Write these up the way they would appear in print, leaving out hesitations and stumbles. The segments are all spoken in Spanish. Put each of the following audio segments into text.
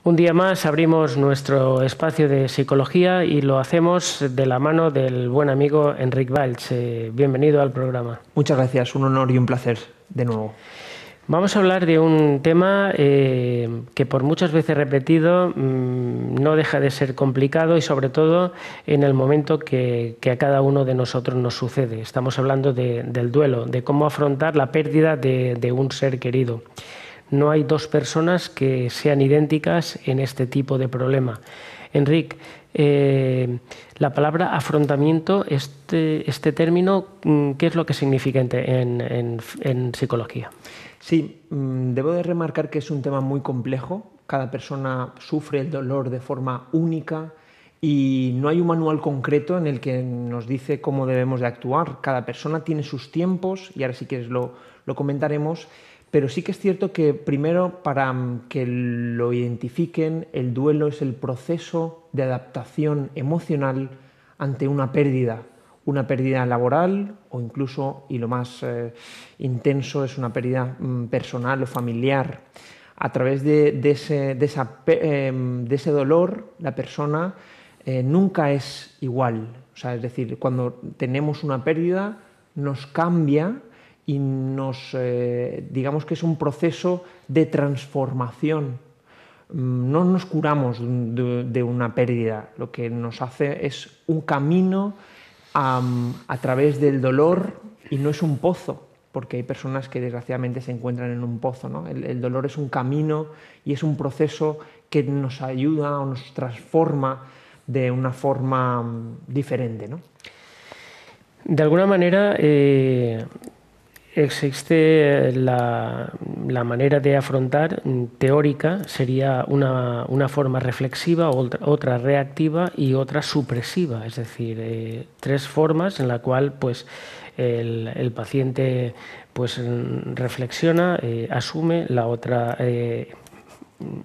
Un día más abrimos nuestro espacio de psicología y lo hacemos de la mano del buen amigo Enric Valls. Bienvenido al programa. Muchas gracias, un honor y un placer de nuevo. Vamos a hablar de un tema que por muchas veces repetido no deja de ser complicado y sobre todo en el momento que a cada uno de nosotros nos sucede. Estamos hablando del duelo, de cómo afrontar la pérdida de un ser querido. No hay dos personas que sean idénticas en este tipo de problema. Enric, la palabra afrontamiento, este término, ¿qué es lo que significa en psicología? Sí, debo de remarcar que es un tema muy complejo. Cada persona sufre el dolor de forma única y no hay un manual concreto en el que nos dice cómo debemos de actuar. Cada persona tiene sus tiempos y ahora si quieres lo comentaremos. Pero sí que es cierto que primero, para que lo identifiquen, el duelo es el proceso de adaptación emocional ante una pérdida laboral o incluso, y lo más intenso, es una pérdida personal o familiar. A través de ese dolor, la persona nunca es igual. O sea, es decir, cuando tenemos una pérdida, nos cambia y digamos que es un proceso de transformación. No nos curamos de una pérdida, lo que nos hace es un camino a través del dolor y no es un pozo, porque hay personas que desgraciadamente se encuentran en un pozo, ¿no? El dolor es un camino y es un proceso que nos ayuda o nos transforma de una forma diferente, ¿no? De alguna manera existe la manera de afrontar teórica, sería una forma reflexiva, otra reactiva y otra supresiva, es decir, tres formas en la cual pues, el paciente pues, reflexiona, asume, la otra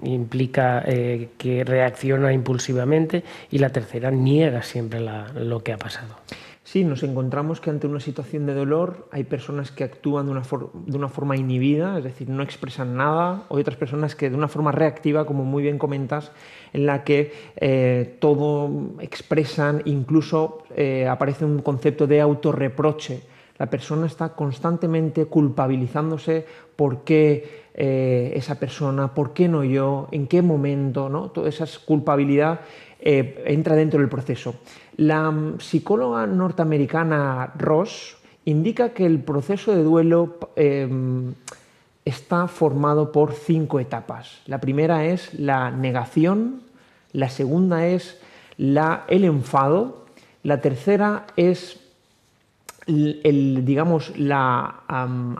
implica que reacciona impulsivamente y la tercera niega siempre lo que ha pasado. Sí, nos encontramos que ante una situación de dolor hay personas que actúan de una forma inhibida, es decir, no expresan nada, o hay otras personas que de una forma reactiva, como muy bien comentas, en la que todo expresan, incluso aparece un concepto de autorreproche. La persona está constantemente culpabilizándose por qué esa persona, por qué no yo, en qué momento, ¿no? Toda esa culpabilidad entra dentro del proceso. La psicóloga norteamericana Ross indica que el proceso de duelo está formado por 5 etapas. La primera es la negación, la segunda es el enfado, la tercera es digamos, la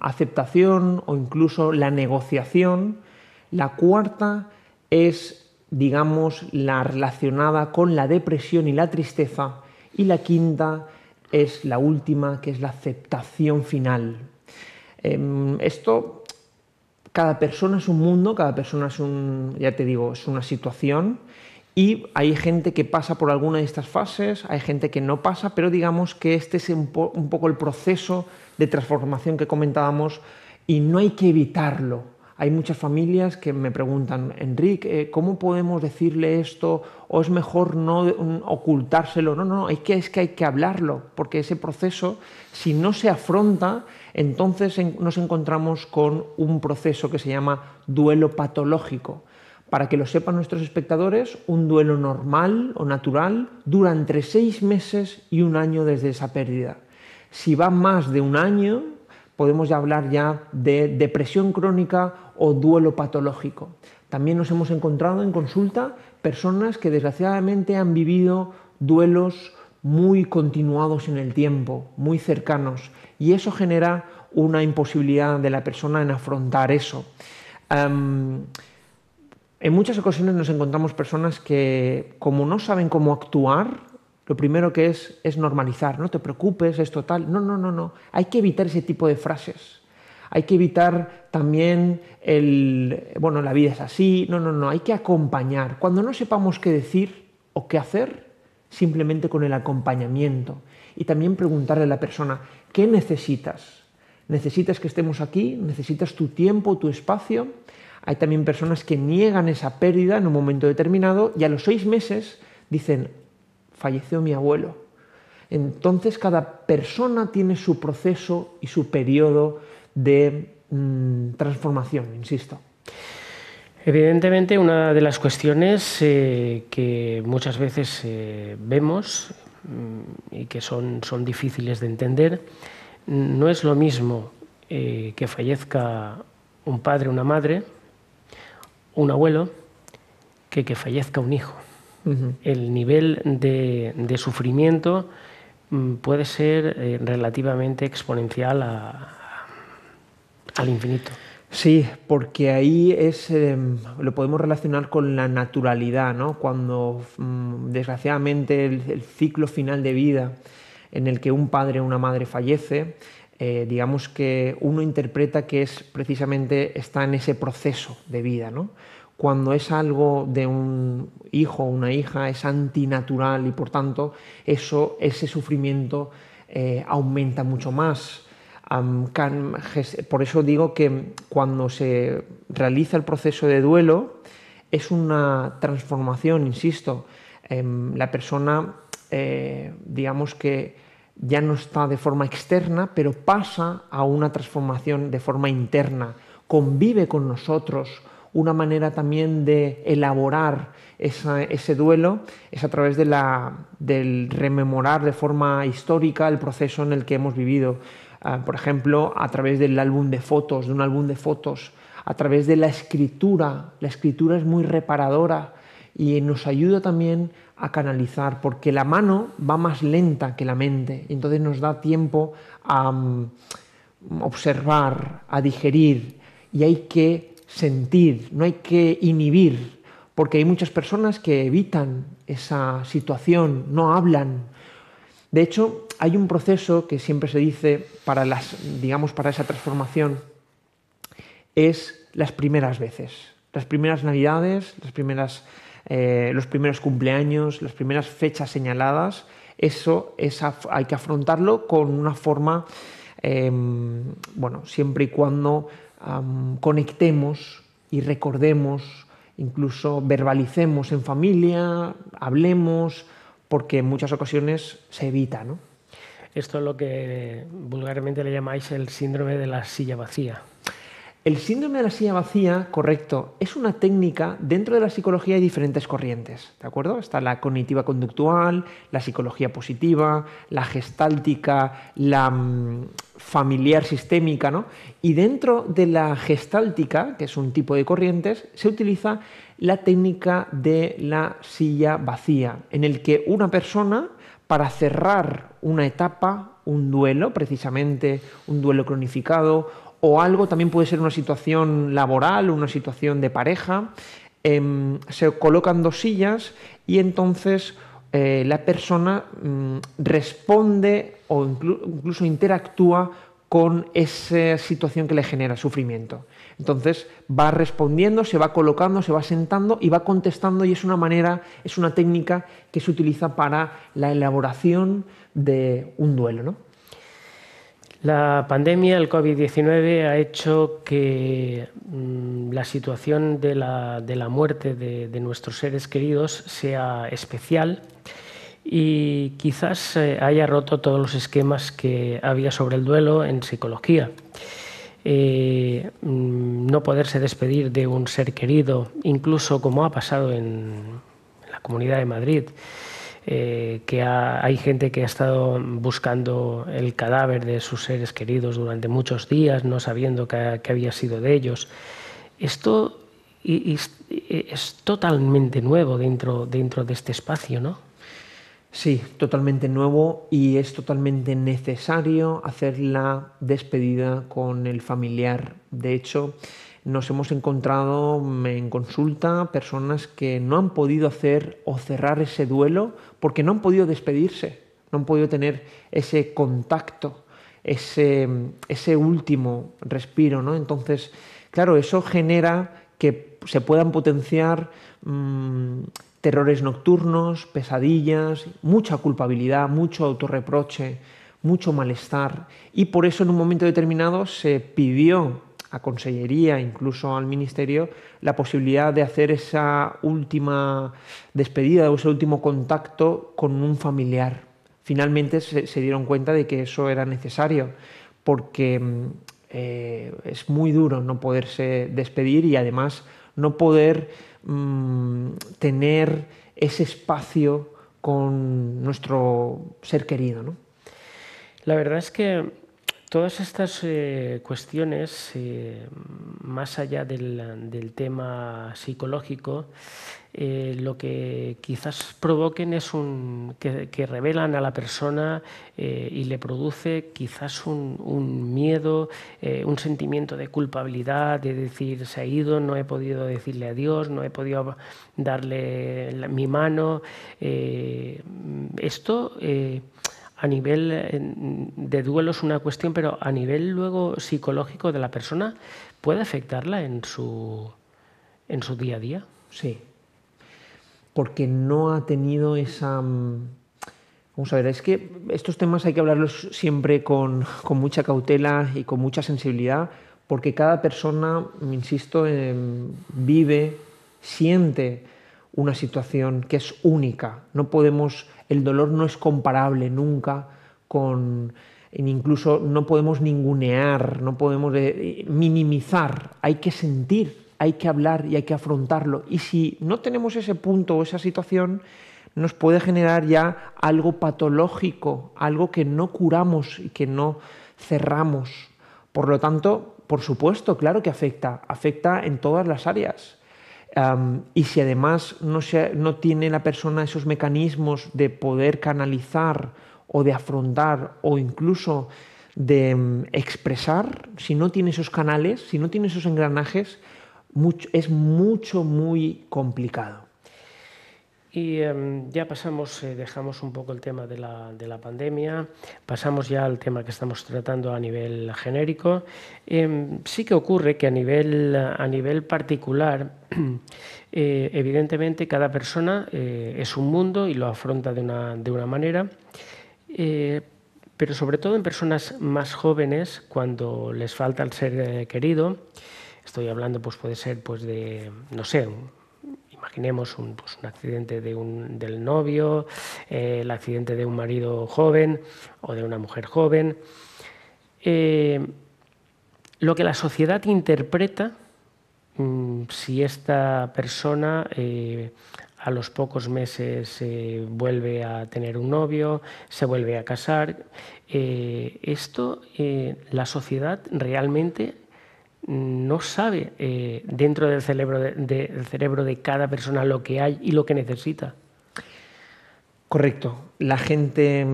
aceptación o incluso la negociación, la cuarta es, digamos, la relacionada con la depresión y la tristeza, y la quinta es la última, que es la aceptación final. Cada persona es un mundo, cada persona es ya te digo, es una situación, y hay gente que pasa por alguna de estas fases, hay gente que no pasa, pero digamos que este es un poco el proceso de transformación que comentábamos y no hay que evitarlo. Hay muchas familias que me preguntan, Enric, ¿cómo podemos decirle esto? ¿O es mejor no ocultárselo? No, es que hay que hablarlo, porque ese proceso, si no se afronta, entonces nos encontramos con un proceso que se llama duelo patológico. Para que lo sepan nuestros espectadores, un duelo normal o natural dura entre 6 meses y 1 año desde esa pérdida. Si va más de 1 año, podemos ya hablar de depresión crónica o duelo patológico. También nos hemos encontrado en consulta personas que desgraciadamente han vivido duelos muy continuados en el tiempo, muy cercanos, y eso genera una imposibilidad de la persona en afrontar eso. En muchas ocasiones nos encontramos personas que, como no saben cómo actuar, lo primero que es normalizar, no te preocupes, es total. No. Hay que evitar ese tipo de frases. Hay que evitar también la vida es así. No. Hay que acompañar. Cuando no sepamos qué decir o qué hacer, simplemente con el acompañamiento. Y también preguntarle a la persona, ¿qué necesitas? ¿Necesitas que estemos aquí? ¿Necesitas tu tiempo, tu espacio? Hay también personas que niegan esa pérdida en un momento determinado y a los 6 meses dicen, falleció mi abuelo. Entonces cada persona tiene su proceso y su periodo de transformación, insisto. Evidentemente, una de las cuestiones que muchas veces vemos y que son difíciles de entender, no es lo mismo que fallezca un padre, una madre, un abuelo, que fallezca un hijo. El nivel de sufrimiento puede ser relativamente exponencial al infinito. Sí, porque ahí lo podemos relacionar con la naturalidad, ¿no? Cuando desgraciadamente el ciclo final de vida en el que un padre o una madre fallece, digamos que uno interpreta que es precisamente está en ese proceso de vida, ¿no? Cuando es algo de un hijo o una hija es antinatural y por tanto ese sufrimiento aumenta mucho más. Por eso digo que cuando se realiza el proceso de duelo es una transformación, insisto. La persona, digamos que ya no está de forma externa, pero pasa a una transformación de forma interna, convive con nosotros. Una manera también de elaborar ese duelo es a través del rememorar de forma histórica el proceso en el que hemos vivido. Por ejemplo, a través del álbum de fotos, de un álbum de fotos, a través de la escritura. La escritura es muy reparadora y nos ayuda también a canalizar, porque la mano va más lenta que la mente, y entonces nos da tiempo a observar, a digerir, y hay que sentir, no hay que inhibir, porque hay muchas personas que evitan esa situación, no hablan. De hecho, hay un proceso que siempre se dice para esa transformación, es las primeras veces, las primeras navidades, los primeros cumpleaños, las primeras fechas señaladas. Hay que afrontarlo con una forma, siempre y cuando conectemos y recordemos, incluso verbalicemos en familia, hablemos, porque en muchas ocasiones se evita, ¿no? Esto es lo que vulgarmente le llamáis el síndrome de la silla vacía. El síndrome de la silla vacía, correcto, es una técnica. Dentro de la psicología hay diferentes corrientes, ¿de acuerdo? Está la cognitiva conductual, la psicología positiva, la gestáltica, la familiar sistémica, ¿no? Y dentro de la gestáltica, que es un tipo de corrientes, se utiliza la técnica de la silla vacía, en el que una persona, para cerrar una etapa, un duelo, precisamente un duelo cronificado, o algo, también puede ser una situación laboral, una situación de pareja, se colocan 2 sillas y entonces la persona responde o incluso interactúa con esa situación que le genera sufrimiento. Entonces va respondiendo, se va colocando, se va sentando y va contestando, y es una técnica que se utiliza para la elaboración de un duelo, ¿no? La pandemia, el COVID-19, ha hecho que la situación de la muerte de nuestros seres queridos sea especial y quizás haya roto todos los esquemas que había sobre el duelo en psicología. No poderse despedir de un ser querido, incluso como ha pasado en la Comunidad de Madrid, que hay gente que ha estado buscando el cadáver de sus seres queridos durante muchos días, no sabiendo qué había sido de ellos. Esto es totalmente nuevo dentro de este espacio, ¿no? Sí, totalmente nuevo, y es totalmente necesario hacer la despedida con el familiar. De hecho, nos hemos encontrado en consulta personas que no han podido hacer o cerrar ese duelo porque no han podido despedirse, no han podido tener ese contacto, ese último respiro, ¿no? Entonces, claro, eso genera que se puedan potenciar terrores nocturnos, pesadillas, mucha culpabilidad, mucho autorreproche, mucho malestar, y por eso en un momento determinado se pidió a Consellería, incluso al Ministerio, la posibilidad de hacer esa última despedida o ese último contacto con un familiar. Finalmente se dieron cuenta de que eso era necesario, porque es muy duro no poderse despedir y además no poder tener ese espacio con nuestro ser querido, ¿no? La verdad es que todas estas cuestiones, más allá del tema psicológico, lo que quizás provoquen es que revelan a la persona y le produce quizás un miedo, un sentimiento de culpabilidad, de decir, se ha ido, no he podido decirle adiós, no he podido darle mi mano. Esto a nivel de duelo es una cuestión, pero a nivel luego psicológico de la persona, ¿puede afectarla en su día a día? Sí, porque no ha tenido esa... Vamos a ver, es que estos temas hay que hablarlos siempre con mucha cautela y con mucha sensibilidad, porque cada persona, insisto, vive, siente una situación que es única. No podemos, el dolor no es comparable nunca con... Incluso no podemos ningunear, no podemos minimizar, hay que sentir, hay que hablar y hay que afrontarlo. Y si no tenemos ese punto o esa situación, nos puede generar ya algo patológico, algo que no curamos y que no cerramos. Por lo tanto, por supuesto, claro que afecta en todas las áreas. Y si además no tiene la persona esos mecanismos de poder canalizar o de afrontar o incluso de expresar, si no tiene esos canales, si no tiene esos engranajes, es muy complicado. Y ya pasamos, dejamos un poco el tema de la pandemia, pasamos ya al tema que estamos tratando a nivel genérico. Sí que ocurre que a nivel particular, evidentemente cada persona es un mundo y lo afronta de una manera, pero sobre todo en personas más jóvenes, cuando les falta el ser querido, estoy hablando, pues puede ser de, no sé, imaginemos un accidente del novio, el accidente de un marido joven o de una mujer joven. Lo que la sociedad interpreta, si esta persona a los pocos meses vuelve a tener un novio, se vuelve a casar, esto la sociedad realmente no sabe dentro del cerebro de cada persona lo que hay y lo que necesita. Correcto. La gente,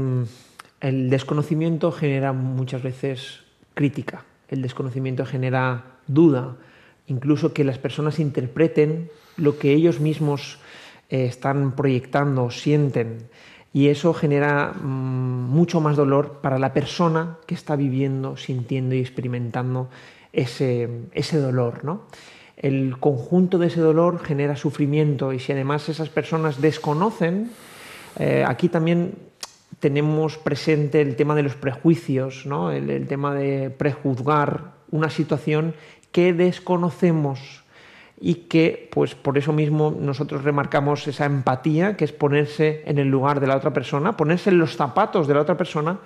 el desconocimiento genera muchas veces crítica, el desconocimiento genera duda, incluso que las personas interpreten lo que ellos mismos están proyectando, sienten, y eso genera mucho más dolor para la persona que está viviendo, sintiendo y experimentando ese dolor, ¿no? El conjunto de ese dolor genera sufrimiento y si además esas personas desconocen, aquí también tenemos presente el tema de los prejuicios, ¿no? El tema de prejuzgar una situación que desconocemos y que, pues por eso mismo nosotros remarcamos esa empatía, que es ponerse en el lugar de la otra persona, ponerse en los zapatos de la otra persona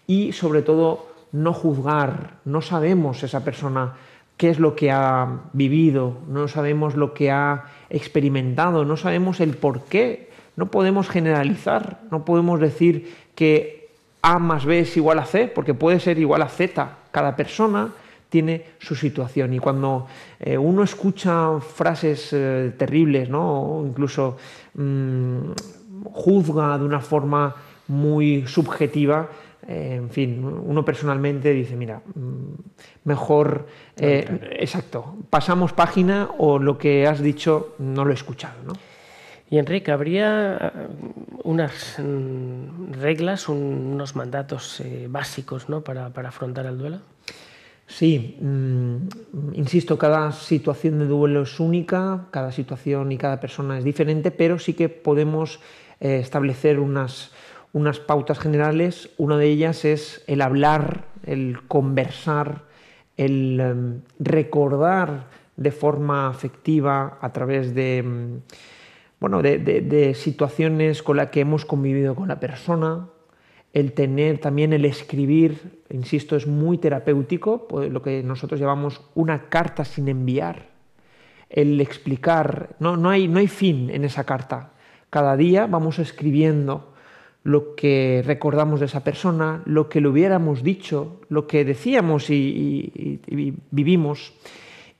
y sobre todo no juzgar. No sabemos esa persona qué es lo que ha vivido, no sabemos lo que ha experimentado, no sabemos el por qué. No podemos generalizar, no podemos decir que A más B es igual a C, porque puede ser igual a Z. Cada persona tiene su situación y cuando uno escucha frases terribles, ¿no? O incluso juzga de una forma muy subjetiva, en fin, uno personalmente dice, mira, mejor, exacto, pasamos página o lo que has dicho no lo he escuchado, ¿no? Y Enrique, ¿habría unas reglas, unos mandatos básicos, ¿no? para afrontar el duelo? Sí, insisto, cada situación de duelo es única, cada situación y cada persona es diferente, pero sí que podemos establecer unas pautas generales. Una de ellas es el hablar, el conversar, el recordar de forma afectiva a través de, bueno, de situaciones con las que hemos convivido con la persona, el tener también el escribir, insisto, es muy terapéutico, pues lo que nosotros llamamos una carta sin enviar, el explicar, no hay fin en esa carta. Cada día vamos escribiendo lo que recordamos de esa persona, lo que le hubiéramos dicho, lo que decíamos y vivimos.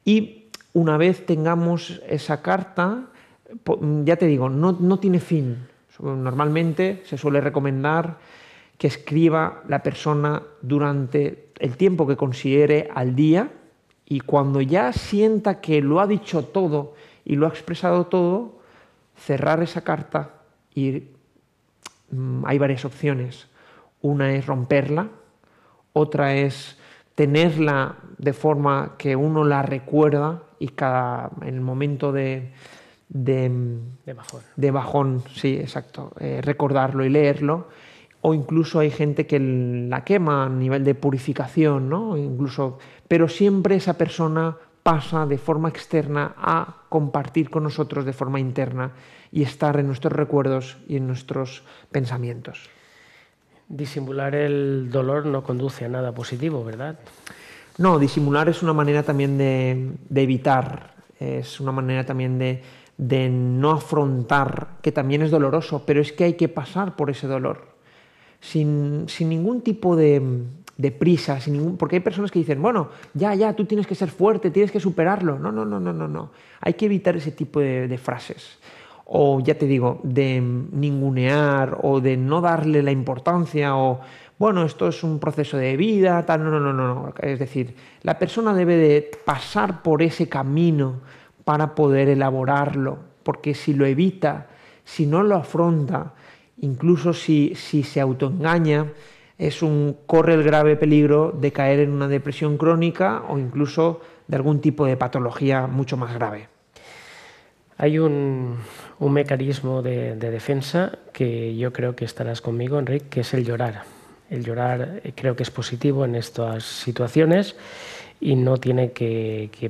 Y una vez tengamos esa carta, ya te digo, no tiene fin. Normalmente se suele recomendar que escriba la persona durante el tiempo que considere al día, y cuando ya sienta que lo ha dicho todo y lo ha expresado todo, cerrar esa carta. Y hay varias opciones. Una es romperla, otra es tenerla de forma que uno la recuerda y en el momento de bajón, sí, exacto, recordarlo y leerlo. O incluso hay gente que la quema a nivel de purificación, ¿no? Incluso, pero siempre esa persona pasa de forma externa a compartir con nosotros de forma interna y estar en nuestros recuerdos y en nuestros pensamientos. Disimular el dolor no conduce a nada positivo, ¿verdad? No, disimular es una manera también de evitar, es una manera también de no afrontar, que también es doloroso, pero es que hay que pasar por ese dolor. Sin ningún tipo de prisa, porque hay personas que dicen, bueno, ya, tú tienes que ser fuerte, tienes que superarlo. No. Hay que evitar ese tipo de frases. O ya te digo, de ningunear o de no darle la importancia o, bueno, esto es un proceso de vida, tal. No. Es decir, la persona debe de pasar por ese camino para poder elaborarlo, porque si lo evita, si no lo afronta, incluso si se autoengaña, corre el grave peligro de caer en una depresión crónica o incluso de algún tipo de patología mucho más grave. Hay un mecanismo de defensa que yo creo que estarás conmigo, Enrique, que es el llorar. El llorar creo que es positivo en estas situaciones y no tiene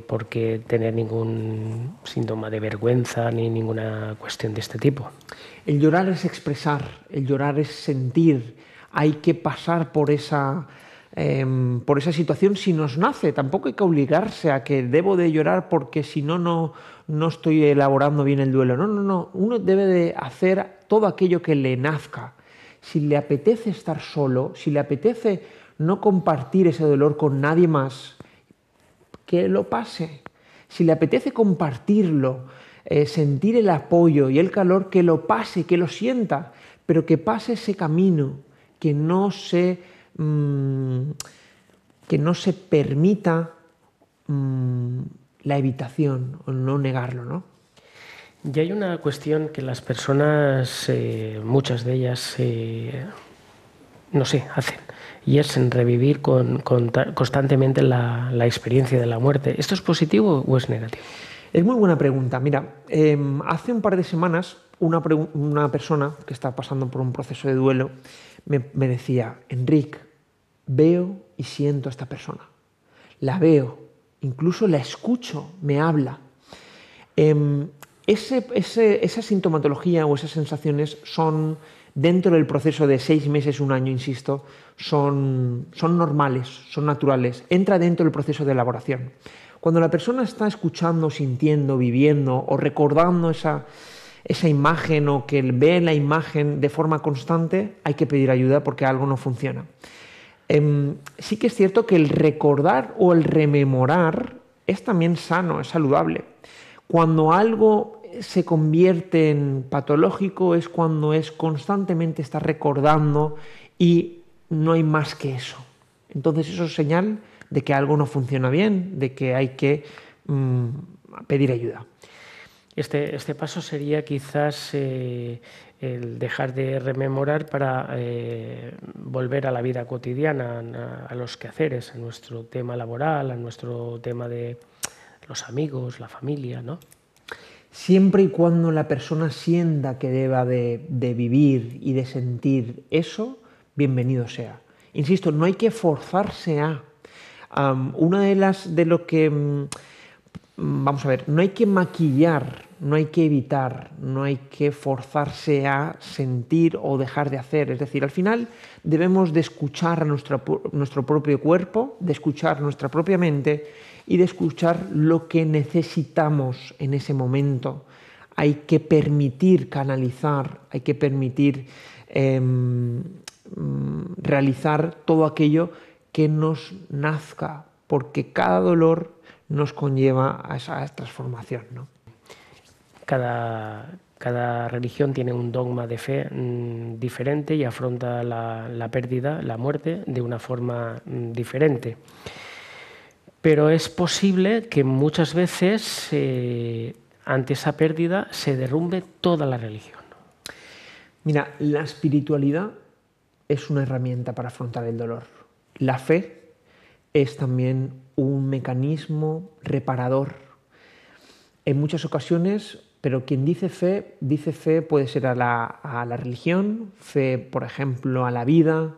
por qué tener ningún síntoma de vergüenza ni ninguna cuestión de este tipo. El llorar es expresar, el llorar es sentir. Hay que pasar por esa situación si nos nace. Tampoco hay que obligarse a que debo de llorar porque si no estoy elaborando bien el duelo. No. Uno debe de hacer todo aquello que le nazca. Si le apetece estar solo, si le apetece no compartir ese dolor con nadie más, que lo pase. Si le apetece compartirlo, sentir el apoyo y el calor, que lo pase, que lo sienta, pero que pase ese camino, que no se permita la evitación o no negarlo, ¿no? Y hay una cuestión que las personas, muchas de ellas, hacen, y es en revivir constantemente la experiencia de la muerte. ¿Esto es positivo o es negativo? Es muy buena pregunta. Mira, hace un par de semanas una persona que está pasando por un proceso de duelo me decía, Enrique, veo y siento a esta persona. La veo, incluso la escucho, me habla. Esa sintomatología o esas sensaciones son, dentro del proceso de 6 meses, 1 año, insisto, son normales, son naturales. Entra dentro del proceso de elaboración. Cuando la persona está escuchando, sintiendo, viviendo o recordando esa imagen o que ve la imagen de forma constante, hay que pedir ayuda porque algo no funciona. Sí que es cierto que el recordar o el rememorar es también sano, es saludable. Cuando algo se convierte en patológico es cuando constantemente está recordando y no hay más que eso. Entonces eso es señal de que algo no funciona bien, de que hay que pedir ayuda. Este paso sería quizás el dejar de rememorar para volver a la vida cotidiana, a los quehaceres, a nuestro tema laboral, a nuestro tema de los amigos, la familia, ¿no? Siempre y cuando la persona sienta que deba de vivir y de sentir eso, bienvenido sea. Insisto, no hay que forzarse a. Una de lo que, vamos a ver, no hay que maquillar, no hay que evitar, no hay que forzarse a sentir o dejar de hacer. Es decir, al final debemos de escuchar a nuestro propio cuerpo, de escuchar nuestra propia mente y de escuchar lo que necesitamos en ese momento. Hay que permitir canalizar, hay que permitir realizar todo aquello que nos nazca, porque cada dolor nos conlleva a esa transformación, ¿no? Cada religión tiene un dogma de fe diferente y afronta la pérdida, la muerte, de una forma diferente. Pero es posible que muchas veces ante esa pérdida se derrumbe toda la religión. Mira, la espiritualidad es una herramienta para afrontar el dolor. La fe es también un mecanismo reparador. En muchas ocasiones, pero quien dice fe puede ser a la religión, fe, por ejemplo, a la vida,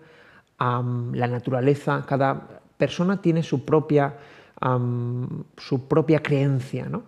a la naturaleza. Cada persona tiene su propia creencia, ¿no?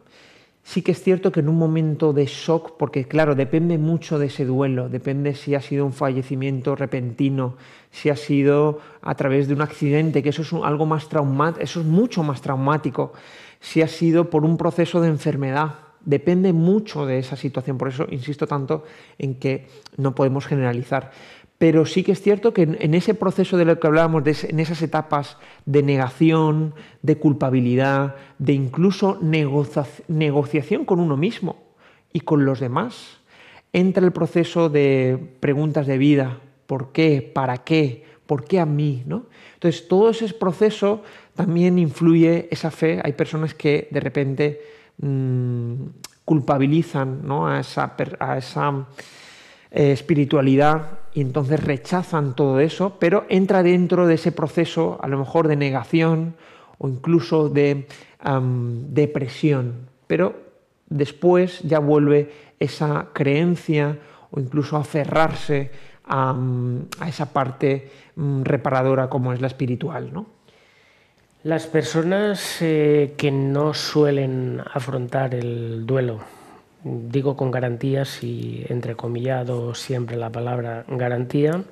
Sí que es cierto que en un momento de shock, porque claro, depende mucho de ese duelo, depende si ha sido un fallecimiento repentino, si ha sido a través de un accidente, que eso es algo más traumático, eso es mucho más traumático, si ha sido por un proceso de enfermedad, depende mucho de esa situación, por eso insisto tanto en que no podemos generalizar. Pero sí que es cierto que en ese proceso de lo que hablábamos, en esas etapas de negación, de culpabilidad, de incluso negociación con uno mismo y con los demás, entra el proceso de preguntas de vida, ¿por qué? ¿Para qué? ¿Por qué a mí? ¿No? Entonces, todo ese proceso también influye esa fe. Hay personas que de repente culpabilizan, ¿no?, a esa espiritualidad y entonces rechazan todo eso, pero entra dentro de ese proceso a lo mejor de negación o incluso de depresión, pero después ya vuelve esa creencia o incluso aferrarse a esa parte reparadora como es la espiritual, ¿no? Las personas que no suelen afrontar el duelo, digo con garantías y entrecomillado siempre la palabra garantía,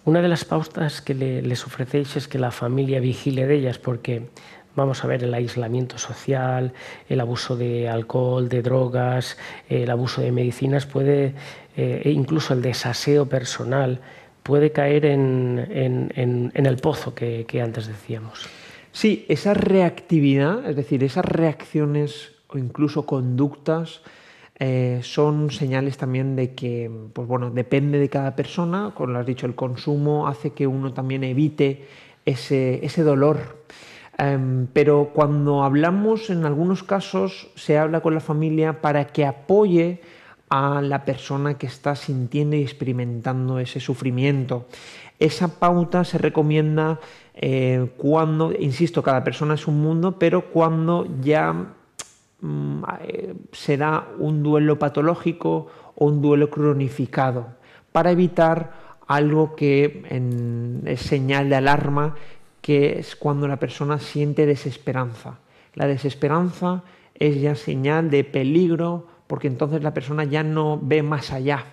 una de las pautas que les ofrecéis es que la familia vigile de ellas, porque vamos a ver, el aislamiento social, el abuso de alcohol, de drogas, el abuso de medicinas e incluso el desaseo personal puede caer en el pozo que antes decíamos. Sí, esa reactividad, es decir, esas reacciones o incluso conductas son señales también de que, pues bueno, depende de cada persona. Como lo has dicho, el consumo hace que uno también evite ese dolor. Pero cuando hablamos, en algunos casos, se habla con la familia para que apoye a la persona que está sintiendo y experimentando ese sufrimiento. Esa pauta se recomienda cuando, insisto, cada persona es un mundo, pero cuando ya se da un duelo patológico o un duelo cronificado, para evitar algo que es señal de alarma, que es cuando la persona siente desesperanza. La desesperanza es ya señal de peligro, porque entonces la persona ya no ve más allá.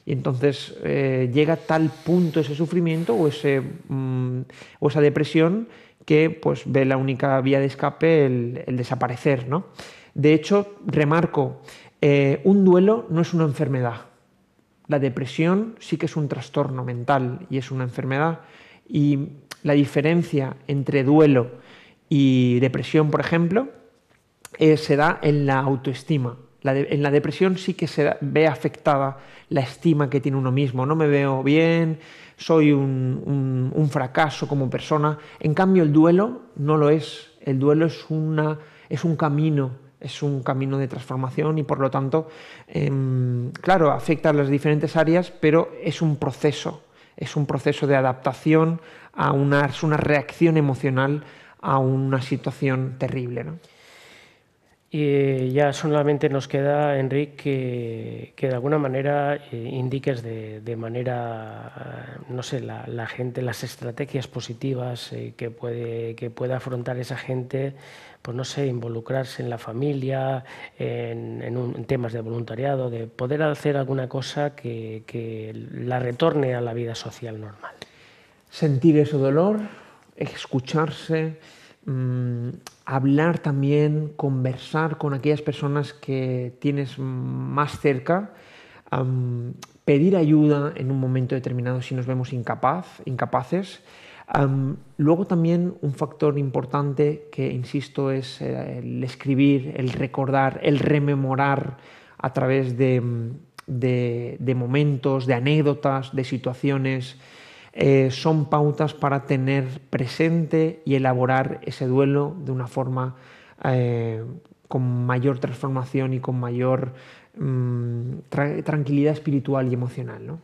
Y entonces llega a tal punto ese sufrimiento o esa depresión que pues, ve la única vía de escape el desaparecer, ¿no? De hecho, remarco, un duelo no es una enfermedad. La depresión sí que es un trastorno mental y es una enfermedad. Y la diferencia entre duelo y depresión, por ejemplo, se da en la autoestima. En la depresión sí que se ve afectada la estima que tiene uno mismo. No me veo bien, soy un fracaso como persona. En cambio, el duelo no lo es. El duelo es un camino de transformación y, por lo tanto, claro, afecta a las diferentes áreas, pero es un proceso de adaptación a una reacción emocional a una situación terrible, ¿no? Y ya solamente nos queda, Enrique, que de alguna manera indiques de manera, no sé, la gente, las estrategias positivas que pueda afrontar esa gente, pues no sé, involucrarse en la familia, en temas de voluntariado, de poder hacer alguna cosa que la retorne a la vida social normal. Sentir ese dolor, escucharse, hablar también, conversar con aquellas personas que tienes más cerca, pedir ayuda en un momento determinado si nos vemos incapaces. Luego también un factor importante que, insisto, es el escribir, el recordar, el rememorar a través de momentos, de anécdotas, de situaciones. Son pautas para tener presente y elaborar ese duelo de una forma con mayor transformación y con mayor tranquilidad espiritual y emocional, ¿no?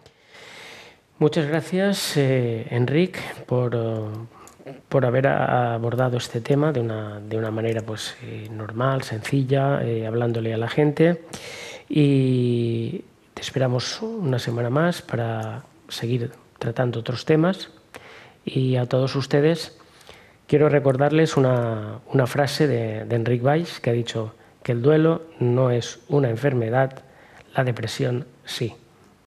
Muchas gracias, Enric, por haber abordado este tema de una manera pues, normal, sencilla, hablándole a la gente. Y te esperamos una semana más para seguir tratando otros temas. Y a todos ustedes quiero recordarles una frase de Enric Valls que ha dicho que el duelo no es una enfermedad, la depresión sí.